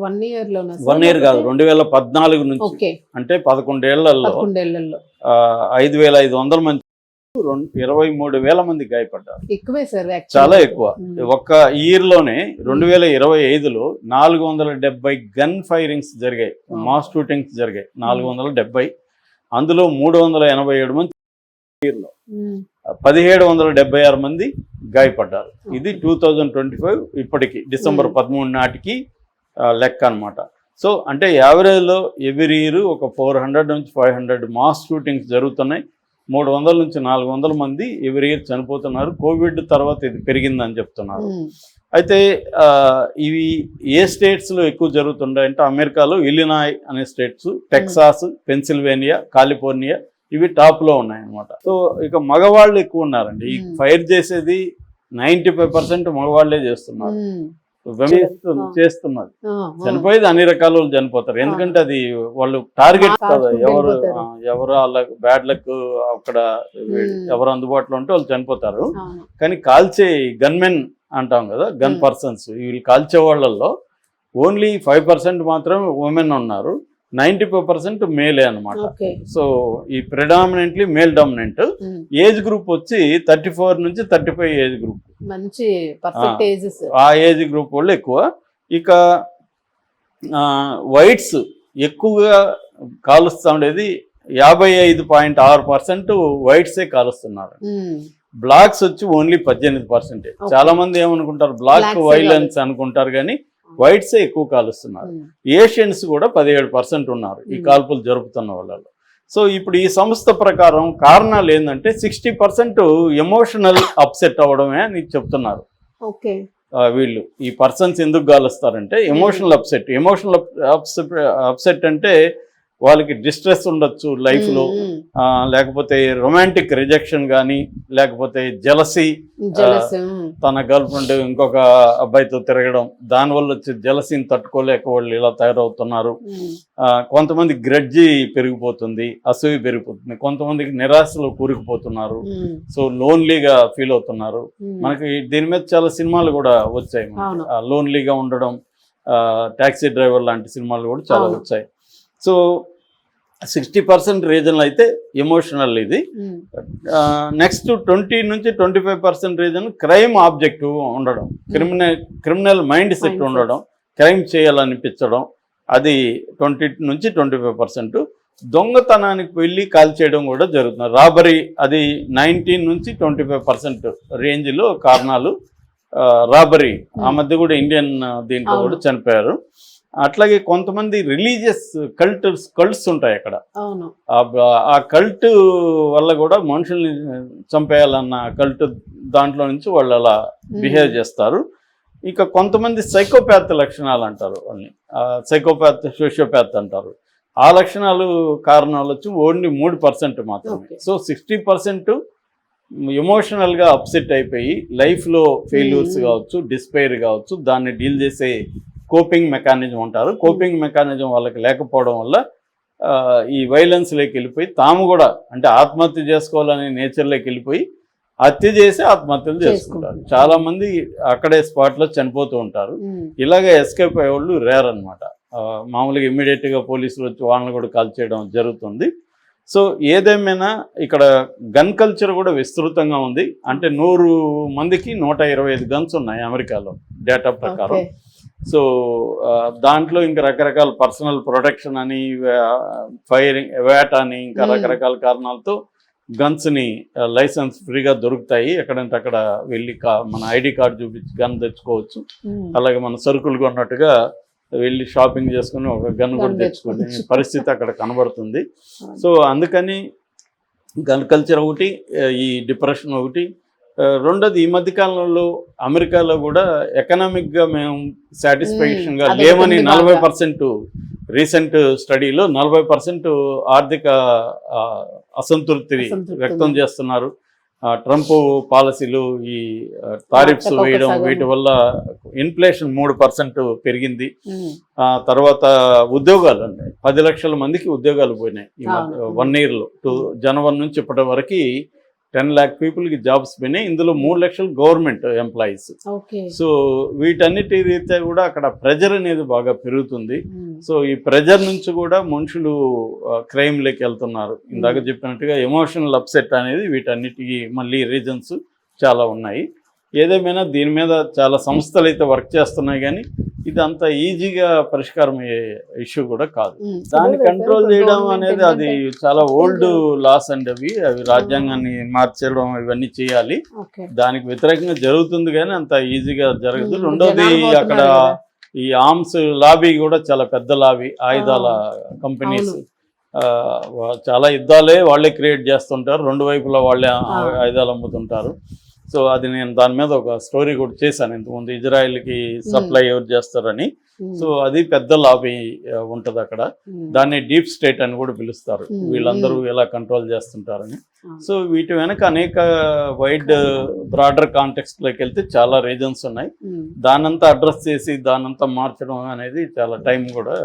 1 year లోనా sir? 1 year కాదు, 2014 నుంచి. ఓకే. అంటే 11 ఏళ్లలో 5,500 మంది, 23,000 మంది గాయపడ్డారు. ఎక్కువే సార్, చాలా ఎక్కువ. ఒక్క ఇయర్ లోనే 2025లో 470 గన్ ఫైరింగ్స్ జరిగాయి, మాస్ షూటింగ్స్ జరిగాయి 470. అందులో 387 మంది, 1776 మంది గాయపడ్డారు. ఇది 2025 ఇప్పటికి డిసెంబర్ 13 నాటికి లెక్క అనమాట. సో అంటే యావరేజ్లో ఎవ్రీ ఇయర్ ఒక 400 నుంచి 500 మాస్ షూటింగ్స్ జరుగుతున్నాయి. 300 నుంచి 400 మంది ఎవ్రీ ఇయర్ చనిపోతున్నారు. కోవిడ్ తర్వాత ఇది పెరిగిందని చెప్తున్నారు. అయితే ఇవి ఏ స్టేట్స్లో ఎక్కువ జరుగుతుంటాయంటే అమెరికాలో ఇల్లినాయ్ అనే స్టేట్స్, టెక్సాస్, పెన్సిల్వేనియా, కాలిఫోర్నియా ఇవి టాప్లో ఉన్నాయన్నమాట. సో ఇక మగవాళ్ళు ఎక్కువ ఉన్నారండి. ఈ ఫైర్ చేసేది 95% మగవాళ్లే చేస్తున్నారు, చేస్తున్నారు. చనిపోయేది అన్ని రకాల వాళ్ళు చనిపోతారు, ఎందుకంటే అది వాళ్ళు టార్గెట్ కదా. ఎవరు అలా బ్యాడ్ లక్ అక్కడ ఎవరు అందుబాటులో ఉంటే వాళ్ళు చనిపోతారు. కానీ కాల్చే గన్మెన్ అంటాం కదా, గన్ పర్సన్స్, వీళ్ళు కాల్చే వాళ్ళల్లో ఓన్లీ 5% మాత్రమే ఉమెన్ ఉన్నారు, 95% మేలే అనమాట. సో ఈ predominantly male dominant. Age group వచ్చి 34 నుంచి 35 ఏజ్ గ్రూప్, మంచి పర్ఫెక్ట్ ఏజెస్. ఆ ఏజ్ గ్రూప్ వాళ్ళు ఎక్కువ. ఇక వైట్స్ ఎక్కువగా కాలుస్తూ ఉండేది 55.6% వైట్సే కాలుస్తున్నారు. బ్లాక్స్ వచ్చి ఓన్లీ 18%. చాలా మంది ఏమనుకుంటారు, బ్లాక్ వైలెన్స్ అనుకుంటారు, కానీ వైట్సే ఎక్కువ కాలుస్తున్నారు. ఏషియన్స్ కూడా 17% ఉన్నారు ఈ కాల్పులు జరుపుతున్న వాళ్ళలో. సో ఇప్పుడు ఈ సంస్థ ప్రకారం కారణాలు ఏంటంటే 60% ఎమోషనల్ అప్సెట్ అవ్వడమే అని చెప్తున్నారు. వీళ్ళు ఈ పర్సన్స్ ఎందుకు కాలుస్తారంటే ఎమోషనల్ అప్సెట్. ఎమోషనల్ అప్సెట్ అంటే వాళ్ళకి డిస్ట్రెస్ ఉండొచ్చు లైఫ్లో, లేకపోతే రొమాంటిక్ రిజెక్షన్ కానీ, లేకపోతే జెలసీ, తన గర్ల్ ఫ్రెండ్ ఇంకొక అబ్బాయితో తిరగడం, దానివల్ల వచ్చి జెలసీని తట్టుకోలేక వాళ్ళు ఇలా తయారవుతున్నారు. కొంతమంది గ్రడ్జి పెరిగిపోతుంది, అసూయ పెరిగిపోతుంది, కొంతమందికి నిరాశలో కూరుకుపోతున్నారు, సో లోన్లీగా ఫీల్ అవుతున్నారు. మనకి దీని మీద చాలా సినిమాలు కూడా వచ్చాయి. లోన్లీగా ఉండడం, టాక్సీ డ్రైవర్ లాంటి సినిమాలు కూడా చాలా వచ్చాయి. సో 60% రీజన్లు అయితే ఎమోషనల్ ఇది. నెక్స్ట్ 20 నుంచి 25% రీజన్ క్రైమ్ ఆబ్జెక్టివ్ ఉండడం, క్రిమినల్ మైండ్ సెట్ ఉండడం, క్రైమ్ చేయాలనిపించడం, అది 20 నుంచి 25%. దొంగతనానికి వెళ్ళి కాల్ చేయడం కూడా జరుగుతుంది, రాబరీ, అది 19 నుంచి 25% రేంజ్లో కారణాలు. రాబరీ, ఆ మధ్య కూడా ఇండియన్ దీంట్లో కూడా చనిపోయారు. అట్లాగే కొంతమంది రిలీజియస్ కల్ట్స్ ఉంటాయి అక్కడ, ఆ కల్ట్ వల్ల కూడా మనుషుల్ని చంపేయాలన్న కల్ట్ దాంట్లో నుంచి వాళ్ళు అలా బిహేవ్ చేస్తారు. ఇక కొంతమంది సైకోపాత్ లక్షణాలు అంటారు వాళ్ళని, సైకోపాత్, సోషియోపాత్ అంటారు. ఆ లక్షణాలు కారణాలు వచ్చి ఓన్లీ 3% మాత్రమే. సో 60% ఎమోషనల్గా అప్సెట్ అయిపోయి లైఫ్లో ఫెయిల్యూర్స్ కావచ్చు, డిస్పైర్ కావచ్చు, దాన్ని డీల్ చేసే కోపింగ్ మెకానిజం ఉంటారు. కోపింగ్ మెకానిజం వాళ్ళకి లేకపోవడం వల్ల ఈ వైలెన్స్లోకి వెళ్ళిపోయి తాము కూడా అంటే ఆత్మహత్య చేసుకోవాలనే నేచర్లోకి వెళ్ళిపోయి హత్య చేసి ఆత్మహత్యలు చేసుకుంటారు. చాలా మంది అక్కడే స్పాట్లో చనిపోతూ ఉంటారు. ఇలాగే ఎస్కేప్ అయ్యేవాళ్ళు రేర్ అనమాట. మామూలుగా ఇమ్మీడియట్గా పోలీసులు వచ్చి వాళ్ళని కూడా కాల్ చేయడం జరుగుతుంది. సో ఏదేమైనా ఇక్కడ గన్ కల్చర్ కూడా విస్తృతంగా ఉంది. అంటే 100 మందికి 125 గన్స్ ఉన్నాయి అమెరికాలో డేటా ప్రకారం. సో దాంట్లో ఇంకా రకరకాల పర్సనల్ ప్రొటెక్షన్ అని, ఫైరింగ్, వేట్ అని, ఇంకా రకరకాల కారణాలతో గన్స్ని లైసెన్స్ ఫ్రీగా దొరుకుతాయి. ఎక్కడంటే అక్కడ వెళ్ళి మన ఐడి కార్డు చూపించి గన్ తెచ్చుకోవచ్చు. అలాగే మన సరుకులు కొన్నట్టుగా వెళ్ళి షాపింగ్ చేసుకుని ఒక గన్ కూడా తెచ్చుకునే పరిస్థితి అక్కడ కనబడుతుంది. సో అందుకని గన్ కల్చర్ ఒకటి, ఈ డిప్రెషన్ ఒకటి. రెండోది, ఈ మధ్యకాలంలో అమెరికాలో కూడా ఎకనామిక్గా మేము సాటిస్ఫాక్షన్గా లేమని 40% రీసెంట్ స్టడీలో 40% ఆర్థిక అసంతృప్తి వ్యక్తం చేస్తున్నారు. ట్రంప్ పాలసీలు, ఈ టారిఫ్స్ వేయడం, వీటి వల్ల ఇన్ఫ్లేషన్ 3% పెరిగింది. తర్వాత ఉద్యోగాలు అండి, 10 లక్షల మందికి ఉద్యోగాలు పోయినాయి ఈ 1 yearలో. జనవరి నుంచి ఇప్పటి వరకు 10 lakh పీపుల్కి జాబ్స్ పోయినాయి. ఇందులో 3 లక్షలు గవర్నమెంట్ ఎంప్లాయీస్. ఓకే. సో వీటన్నిటి రీత్యా కూడా అక్కడ ప్రెజర్ అనేది బాగా పెరుగుతుంది. సో ఈ ప్రెజర్ నుంచి కూడా మనుషులు క్రైమ్లోకి వెళ్తున్నారు. ఇందాక చెప్పినట్టుగా ఎమోషనల్ అప్సెట్ అనేది వీటన్నిటికీ మళ్ళీ రీజన్స్ చాలా ఉన్నాయి. ఏదేమైనా దీని మీద చాలా సంస్థలు అయితే వర్క్ చేస్తున్నాయి, కానీ ఇది అంత ఈజీగా పరిష్కారం అయ్యే ఇష్యూ కూడా కాదు. దాన్ని కంట్రోల్ చేయడం అనేది అది చాలా ఓల్డ్ లాస్ అండి. అవి రాజ్యాంగాన్ని మార్చడం ఇవన్నీ చేయాలి. దానికి వ్యతిరేకంగా జరుగుతుంది, కానీ అంత ఈజీగా జరగదు. రెండోది అక్కడ ఈ ఆర్మ్స్ లాబీ కూడా చాలా పెద్ద లాబీ, ఆయుధాల కంపెనీస్ చాలా యుద్ధాలే వాళ్ళే క్రియేట్ చేస్తుంటారు. రెండు వైపులా వాళ్ళే ఆయుధాలు అమ్ముతుంటారు. సో అది నేను దాని మీద ఒక స్టోరీ కూడా చేశాను ఇంతకుముందు, ఇజ్రాయెల్కి సప్లై ఎవరు చేస్తారని. సో అది పెద్ద లాబీ ఉంటుంది అక్కడ. దాన్ని డీప్ స్టేట్ అని కూడా పిలుస్తారు, వీళ్ళందరూ ఎలా కంట్రోల్ చేస్తుంటారని. సో వీటి వెనక అనేక వైడ్ బ్రాడర్ కాంటెక్స్ట్లోకి వెళ్తే చాలా రీజన్స్ ఉన్నాయి. దానంతా అడ్రస్ చేసి దానంతా మార్చడం అనేది చాలా టైం కూడా